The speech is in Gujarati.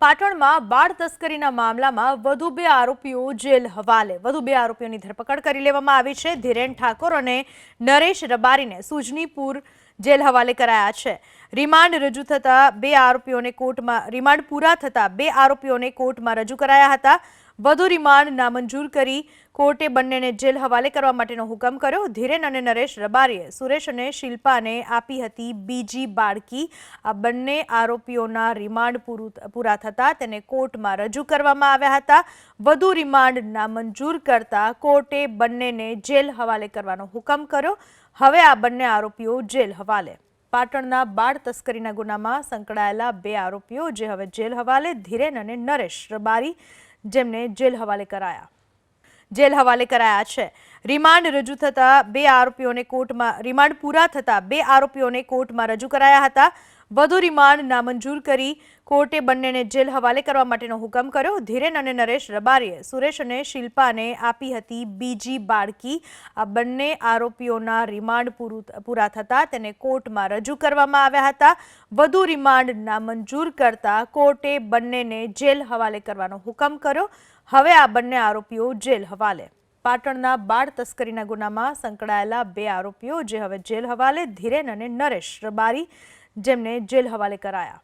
પાટણમાં બાળ તસ્કરીના મામલામાં વધુ બે આરોપીઓ જેલ હવાલે વધુ બે આરોપીઓની ધરપકડ કરી લેવામાં આવી છે। ધીરેન ઠાકોર અને નરેશ રબારીને સુજનીપુર જેલ હવાલે કરાયા છે। રિમાન્ડ રજૂ થતા બે આરોપીઓને કોર્ટમાં રિમાન્ડ પૂરા થતા બે આરોપીઓને કોર્ટમાં રજૂ કરાયા હતા। વધુ રિમાન્ડ નામંજૂર કરી કોર્ટે બંનેને જેલ હવાલે કરવા માટેનો હુકમ કર્યો। ધીરેન અને નરેશ રબારીએ સુરેશ અને શિલ્પાને આપી હતી બીજી બાળકી। આ બંને આરોપીઓના રિમાન્ડ પૂરા થતા તેને કોર્ટમાં રજૂ કરવામાં આવ્યા હતા। વધુ રિમાન્ડ નામંજૂર કરતા કોર્ટે બંનેને જેલ હવાલે કરવાનો હુકમ કર્યો। હવે આ બંને આરોપીઓ જેલ હવાલે। પાટણના બાળ તસ્કરીના ગુનામાં સંકળાયેલા બે આરોપીઓ જે હવે જેલ હવાલે, ધીરેન અને નરેશ રબારી, જેમને જેલ હવાલે કરાયા છે। રિમાન્ડ રજૂ થતા બે આરોપીઓને કોર્ટમાં રિમાન્ડ પૂરા થતા બે આરોપીઓને કોર્ટમાં રજૂ કરાયા હતા। વધુ રિમાન્ડ નામંજૂર કરી કોર્ટે બંનેને જેલ હવાલે કરવા માટેનો હુકમ કર્યો। ધીરેન અને નરેશ રબારીએ સુરેશ અને શિલ્પાને આપી હતી બીજી બાળકી। આ બંને આરોપીઓના રિમાન્ડ પૂરા થતા તેને કોર્ટમાં રજૂ કરવામાં આવ્યા હતા। વધુ રિમાન્ડ નામંજૂર કરતા કોર્ટે બંનેને જેલ હવાલે કરવાનો હુકમ કર્યો। હવે આ બંને આરોપીઓ જેલ હવાલે। પાટણના બાળ તસ્કરીના ગુનામાં સંકળાયેલા બે આરોપીઓ જે હવે જેલ હવાલે, ધીરેન અને નરેશ રબારી, જેમને જેલ હવાલે કરાયા।